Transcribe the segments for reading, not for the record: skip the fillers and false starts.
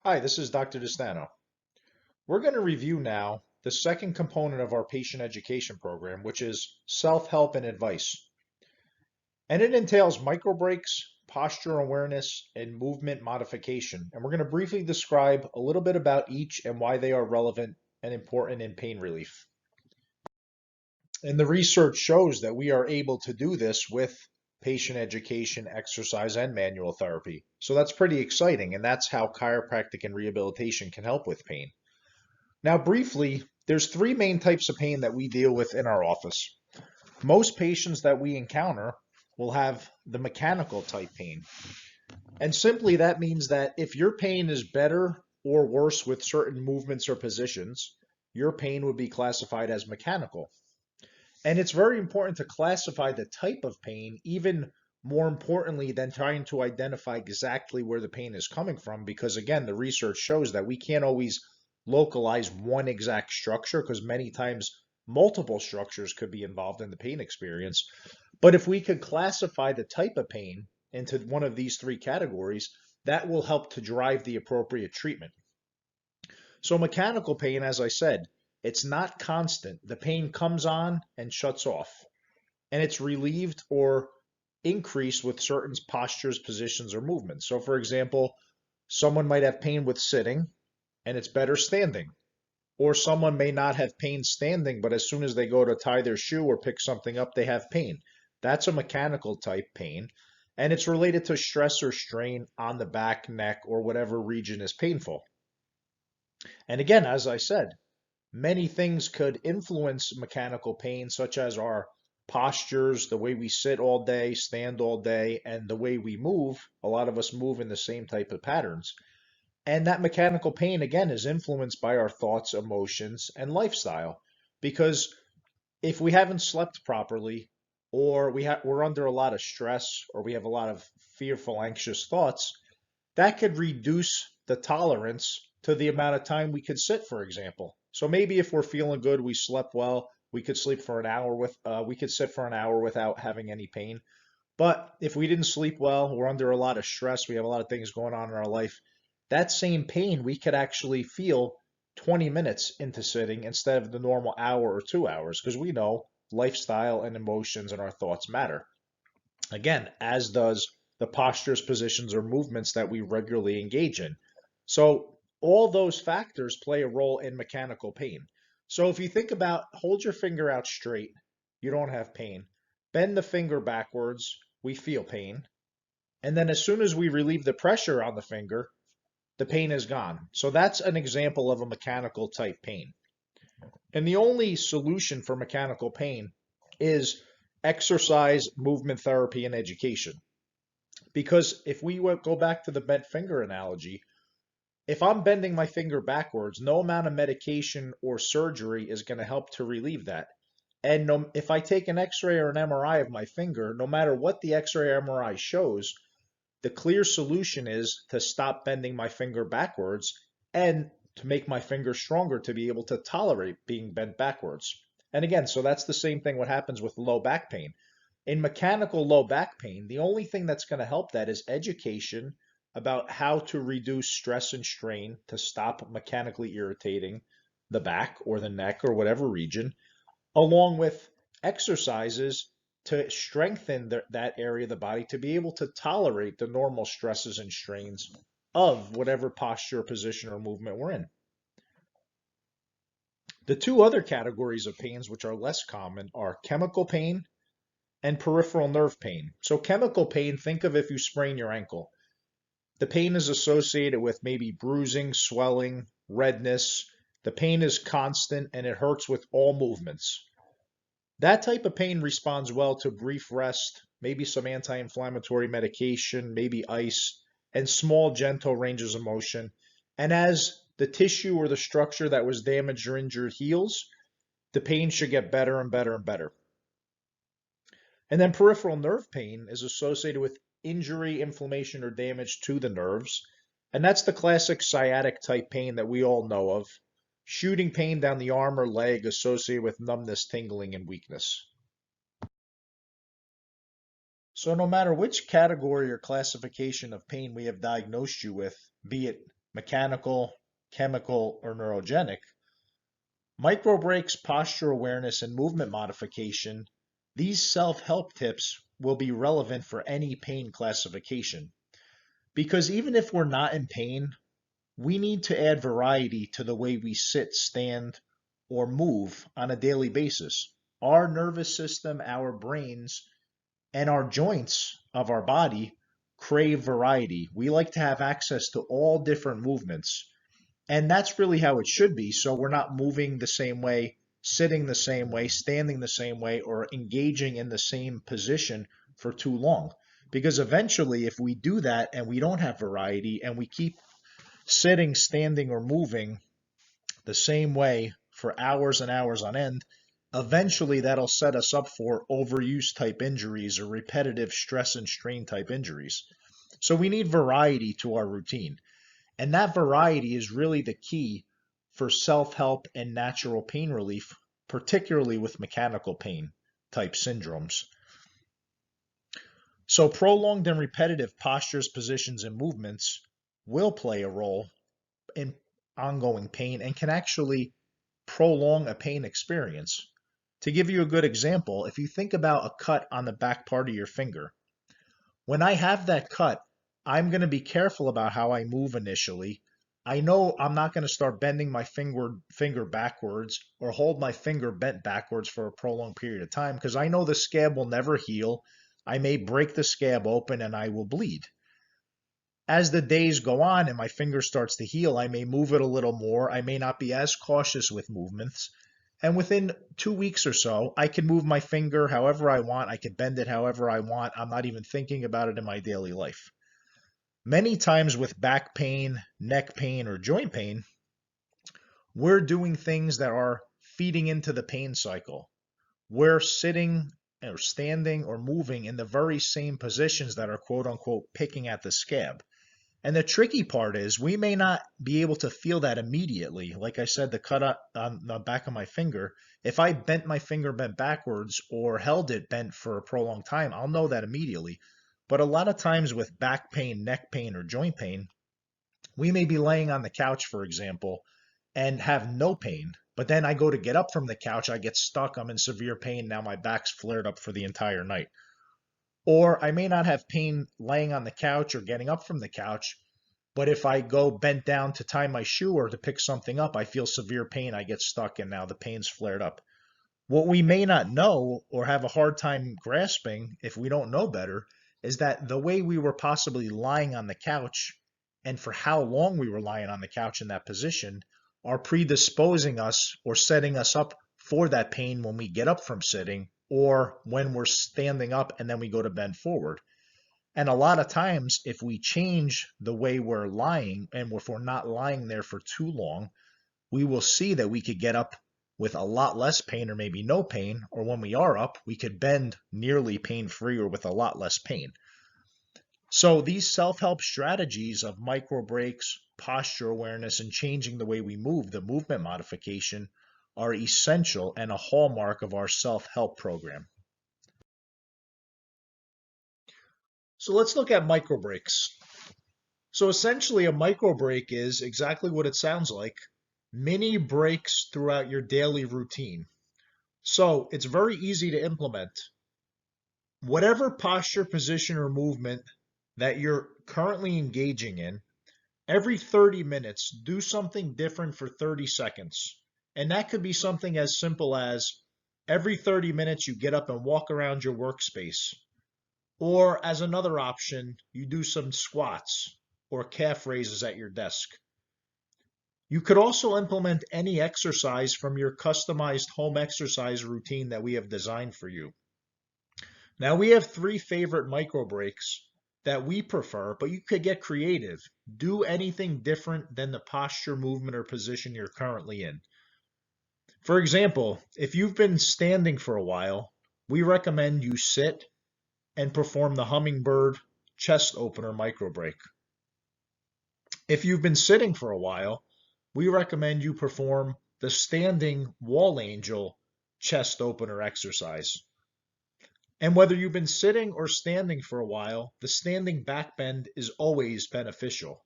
Hi, this is Dr. Distano. We're going to review now the second component of our patient education program, which is self-help and advice. And it entails microbreaks, posture awareness, and movement modification. And we're going to briefly describe a little bit about each and why they are relevant and important in pain relief. And the research shows that we are able to do this with patient education, exercise, and manual therapy. So that's pretty exciting, and that's how chiropractic and rehabilitation can help with pain. Now, briefly, there's three main types of pain that we deal with in our office. Most patients that we encounter will have the mechanical type pain. And simply that means that if your pain is better or worse with certain movements or positions, your pain would be classified as mechanical. And it's very important to classify the type of pain, even more importantly than trying to identify exactly where the pain is coming from, because again, the research shows that we can't always localize one exact structure because many times multiple structures could be involved in the pain experience. But if we could classify the type of pain into one of these three categories, that will help to drive the appropriate treatment. So mechanical pain, as I said, it's not constant. The pain comes on and shuts off, and it's relieved or increased with certain postures, positions, or movements. So for example, someone might have pain with sitting and it's better standing. Or someone may not have pain standing, but as soon as they go to tie their shoe or pick something up, they have pain. That's a mechanical type pain, and it's related to stress or strain on the back, neck, or whatever region is painful. And again, as I said, many things could influence mechanical pain, such as our postures, the way we sit all day, stand all day, and the way we move. A lot of us move in the same type of patterns. And that mechanical pain, again, is influenced by our thoughts, emotions, and lifestyle. Because if we haven't slept properly, or we're under a lot of stress, or we have a lot of fearful, anxious thoughts, that could reduce the tolerance to the amount of time we could sit, for example. So maybe if we're feeling good, we slept well, we could sleep for an hour we could sit for an hour without having any pain. But if we didn't sleep well, we're under a lot of stress, we have a lot of things going on in our life, that same pain we could actually feel 20 minutes into sitting instead of the normal hour or 2 hours, because we know lifestyle and emotions and our thoughts matter. Again, as does the postures, positions, or movements that we regularly engage in. So all those factors play a role in mechanical pain. So if you think about hold your finger out straight, you don't have pain. Bend the finger backwards, we feel pain. And then as soon as we relieve the pressure on the finger, the pain is gone. So that's an example of a mechanical type pain. And the only solution for mechanical pain is exercise, movement therapy, and education. Because if we go back to the bent finger analogy, if I'm bending my finger backwards, no amount of medication or surgery is going to help to relieve that. And no, if I take an x-ray or an MRI of my finger, no matter what the x-ray or MRI shows, the clear solution is to stop bending my finger backwards and to make my finger stronger to be able to tolerate being bent backwards. And again, so that's the same thing what happens with low back pain. In mechanical low back pain, the only thing that's going to help that is education about how to reduce stress and strain to stop mechanically irritating the back or the neck or whatever region, along with exercises to strengthen that area of the body to be able to tolerate the normal stresses and strains of whatever posture, position, or movement we're in. The two other categories of pains which are less common are chemical pain and peripheral nerve pain. So chemical pain, think of if you sprain your ankle. The pain is associated with maybe bruising, swelling, redness. The pain is constant and it hurts with all movements. That type of pain responds well to brief rest, maybe some anti-inflammatory medication, maybe ice, and small gentle ranges of motion. And as the tissue or the structure that was damaged or injured heals, the pain should get better and better and better. And then peripheral nerve pain is associated with injury, inflammation, or damage to the nerves. And that's the classic sciatic type pain that we all know of. Shooting pain down the arm or leg associated with numbness, tingling, and weakness. So no matter which category or classification of pain we have diagnosed you with, be it mechanical, chemical, or neurogenic, microbreaks, posture awareness, and movement modification, these self-help tips will be relevant for any pain classification. Because even if we're not in pain, we need to add variety to the way we sit, stand, or move on a daily basis. Our nervous system, our brains, and our joints of our body crave variety. We like to have access to all different movements. And that's really how it should be. So we're not moving the same way, sitting the same way, standing the same way, or engaging in the same position for too long. Because eventually, if we do that and we don't have variety and we keep sitting, standing, or moving the same way for hours and hours on end, eventually that'll set us up for overuse type injuries or repetitive stress and strain type injuries. So we need variety to our routine. And that variety is really the key for self-help and natural pain relief, particularly with mechanical pain type syndromes. So prolonged and repetitive postures, positions, and movements will play a role in ongoing pain and can actually prolong a pain experience. To give you a good example, if you think about a cut on the back part of your finger, when I have that cut, I'm going to be careful about how I move initially. I know I'm not going to start bending my finger backwards or hold my finger bent backwards for a prolonged period of time because I know the scab will never heal. I may break the scab open and I will bleed. As the days go on and my finger starts to heal, I may move it a little more. I may not be as cautious with movements. And within 2 weeks or so, I can move my finger however I want. I can bend it however I want. I'm not even thinking about it in my daily life. Many times with back pain, neck pain, or joint pain, we're doing things that are feeding into the pain cycle. We're sitting or standing or moving in the very same positions that are quote unquote picking at the scab. And the tricky part is we may not be able to feel that immediately. Like I said, the cut on the back of my finger, if I bent my finger bent backwards or held it bent for a prolonged time, I'll know that immediately. But a lot of times with back pain, neck pain, or joint pain, we may be laying on the couch, for example, and have no pain. But then I go to get up from the couch, I get stuck, I'm in severe pain, now my back's flared up for the entire night. Or I may not have pain laying on the couch or getting up from the couch, but if I go bent down to tie my shoe or to pick something up, I feel severe pain, I get stuck, and now the pain's flared up. What we may not know or have a hard time grasping if we don't know better is that the way we were possibly lying on the couch and for how long we were lying on the couch in that position are predisposing us or setting us up for that pain when we get up from sitting or when we're standing up and then we go to bend forward. And a lot of times, if we change the way we're lying and if we're not lying there for too long, we will see that we could get up with a lot less pain or maybe no pain, or when we are up, we could bend nearly pain-free or with a lot less pain. So these self-help strategies of micro breaks, posture awareness, and changing the way we move, the movement modification, are essential and a hallmark of our self-help program. So let's look at micro breaks. So essentially a micro break is exactly what it sounds like, mini breaks throughout your daily routine. So it's very easy to implement. Whatever posture, position, or movement that you're currently engaging in, every 30 minutes, do something different for 30 seconds. And that could be something as simple as every 30 minutes you get up and walk around your workspace. Or as another option, you do some squats or calf raises at your desk. You could also implement any exercise from your customized home exercise routine that we have designed for you. Now we have 3 favorite micro breaks that we prefer, but you could get creative. Do anything different than the posture, movement, or position you're currently in. For example, if you've been standing for a while, we recommend you sit and perform the hummingbird chest opener micro break. If you've been sitting for a while, we recommend you perform the standing wall angel chest opener exercise. And whether you've been sitting or standing for a while, the standing back bend is always beneficial.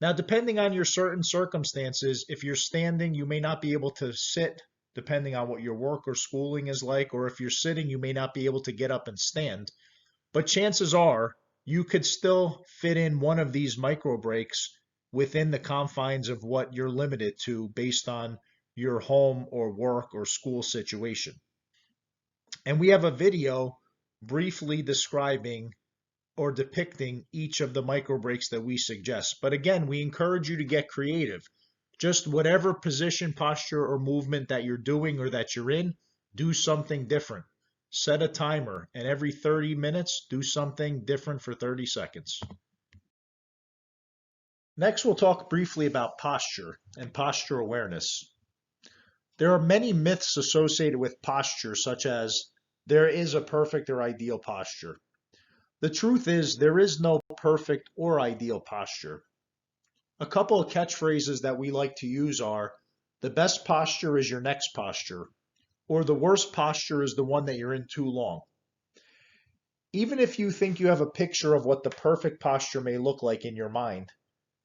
Now, depending on your certain circumstances, if you're standing, you may not be able to sit, depending on what your work or schooling is like, or if you're sitting, you may not be able to get up and stand. But chances are you could still fit in one of these micro breaks within the confines of what you're limited to based on your home or work or school situation. And we have a video briefly describing or depicting each of the micro breaks that we suggest. But again, we encourage you to get creative. Just whatever position, posture, or movement that you're doing or that you're in, do something different. Set a timer, and every 30 minutes, do something different for 30 seconds. Next, we'll talk briefly about posture and posture awareness. There are many myths associated with posture, such as there is a perfect or ideal posture. The truth is, there is no perfect or ideal posture. A couple of catchphrases that we like to use are, the best posture is your next posture, or the worst posture is the one that you're in too long. Even if you think you have a picture of what the perfect posture may look like in your mind,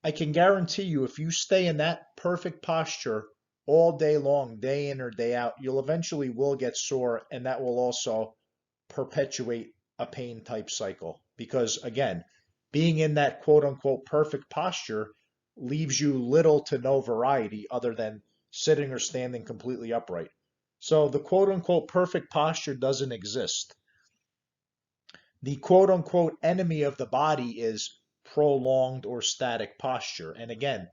I can guarantee you if you stay in that perfect posture all day long, day in or day out, you'll eventually will get sore, and that will also perpetuate a pain type cycle. Because again, being in that quote unquote perfect posture leaves you little to no variety other than sitting or standing completely upright. So the quote unquote perfect posture doesn't exist. The quote unquote enemy of the body is prolonged or static posture. And again,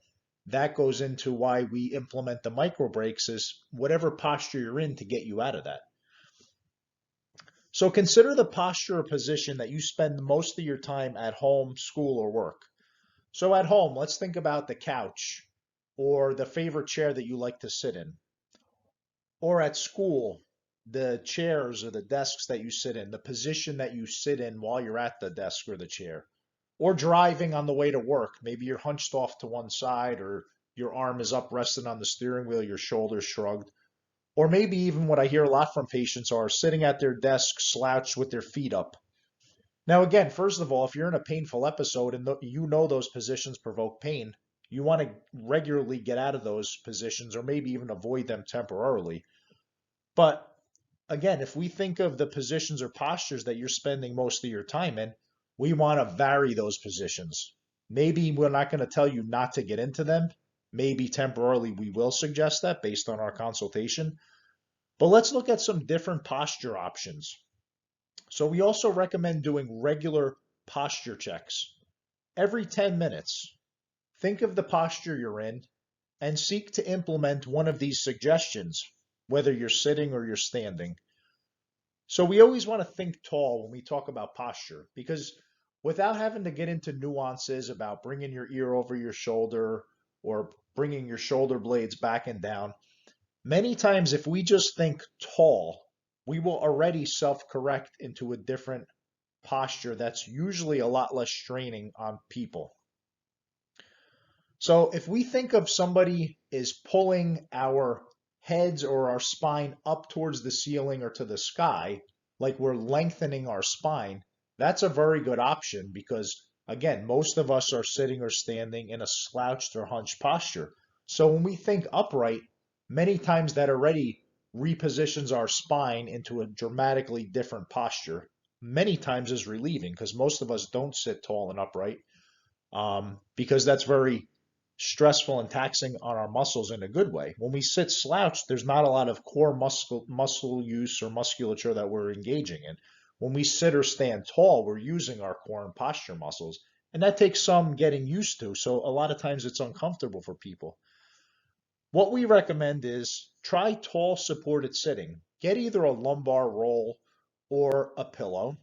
that goes into why we implement the micro breaks, is whatever posture you're in to get you out of that. So consider the posture or position that you spend most of your time at home, school, or work. So at home, let's think about the couch or the favorite chair that you like to sit in. Or at school, the chairs or the desks that you sit in, the position that you sit in while you're at the desk or the chair. Or driving on the way to work. Maybe you're hunched off to one side, or your arm is up resting on the steering wheel, your shoulders shrugged. Or maybe even what I hear a lot from patients are sitting at their desk slouched with their feet up. Now again, first of all, if you're in a painful episode and you know those positions provoke pain, you want to regularly get out of those positions or maybe even avoid them temporarily. But again, if we think of the positions or postures that you're spending most of your time in, we want to vary those positions. Maybe we're not going to tell you not to get into them. Maybe temporarily we will suggest that based on our consultation. But let's look at some different posture options. So we also recommend doing regular posture checks. Every 10 minutes, think of the posture you're in and seek to implement one of these suggestions, whether you're sitting or you're standing. So we always want to think tall when we talk about posture, because without having to get into nuances about bringing your ear over your shoulder or bringing your shoulder blades back and down, many times if we just think tall, we will already self-correct into a different posture that's usually a lot less straining on people. So if we think of somebody is pulling our heads or our spine up towards the ceiling or to the sky, like we're lengthening our spine, that's a very good option because, again, most of us are sitting or standing in a slouched or hunched posture. So when we think upright, many times that already repositions our spine into a dramatically different posture. Many times is relieving because most of us don't sit tall and upright because that's very stressful and taxing on our muscles in a good way. When we sit slouched, there's not a lot of core muscle use or musculature that we're engaging in. When we sit or stand tall, we're using our core and posture muscles, and that takes some getting used to. So a lot of times it's uncomfortable for people. What we recommend is try tall supported sitting. Get either a lumbar roll or a pillow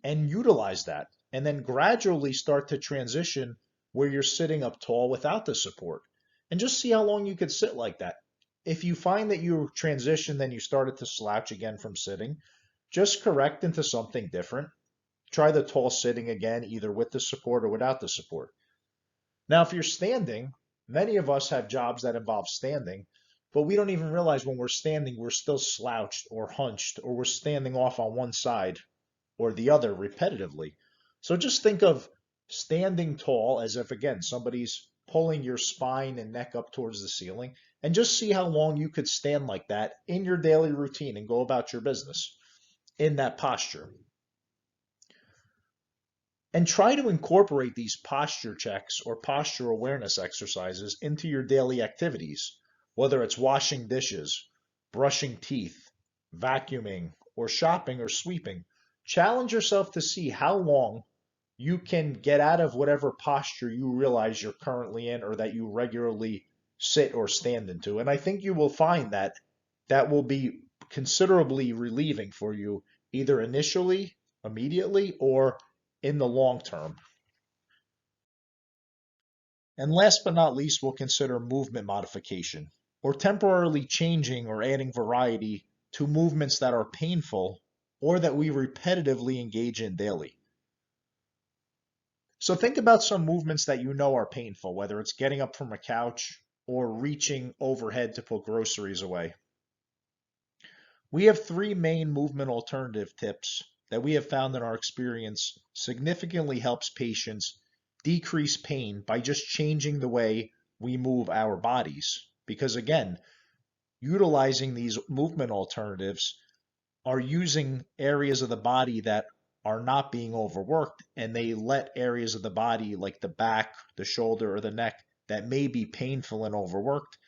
and utilize that, and then gradually start to transition where you're sitting up tall without the support, and just see how long you could sit like that. If you find that you transition, then you started to slouch again from sitting, just correct into something different. Try the tall sitting again, either with the support or without the support. Now, if you're standing, many of us have jobs that involve standing, but we don't even realize when we're standing, we're still slouched or hunched, or we're standing off on one side or the other repetitively. So just think of standing tall as if, again, somebody's pulling your spine and neck up towards the ceiling, and just see how long you could stand like that in your daily routine and go about your business in that posture. And try to incorporate these posture checks or posture awareness exercises into your daily activities, whether it's washing dishes, brushing teeth, vacuuming, or shopping or sweeping. Challenge yourself to see how long you can get out of whatever posture you realize you're currently in or that you regularly sit or stand into. And I think you will find that that will be considerably relieving for you, either initially, immediately, or in the long term. And last but not least, we'll consider movement modification, or temporarily changing or adding variety to movements that are painful or that we repetitively engage in daily. So think about some movements that you know are painful, whether it's getting up from a couch or reaching overhead to put groceries away. We have three main movement alternative tips that we have found in our experience significantly helps patients decrease pain by just changing the way we move our bodies. Because again, utilizing these movement alternatives are using areas of the body that are not being overworked, and they let areas of the body like the back, the shoulder, or the neck that may be painful and overworked,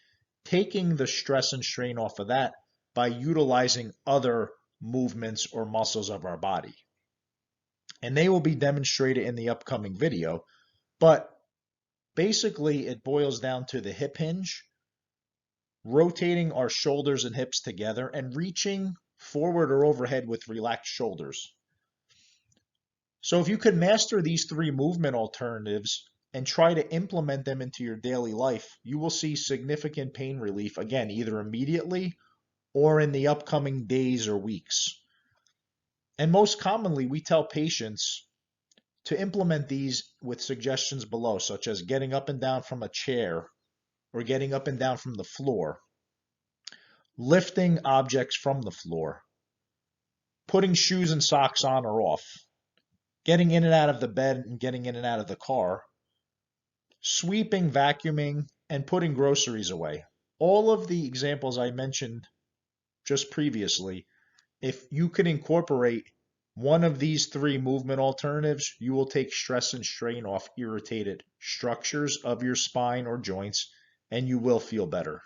taking the stress and strain off of that by utilizing other movements or muscles of our body. And they will be demonstrated in the upcoming video, but basically it boils down to the hip hinge, rotating our shoulders and hips together, and reaching forward or overhead with relaxed shoulders. So if you could master these three movement alternatives and try to implement them into your daily life, you will see significant pain relief, again, either immediately or in the upcoming days or weeks. And most commonly, we tell patients to implement these with suggestions below, such as getting up and down from a chair or getting up and down from the floor, lifting objects from the floor, putting shoes and socks on or off, getting in and out of the bed and getting in and out of the car, sweeping, vacuuming, and putting groceries away. All of the examples I mentioned just previously, if you can incorporate one of these three movement alternatives, you will take stress and strain off irritated structures of your spine or joints, and you will feel better.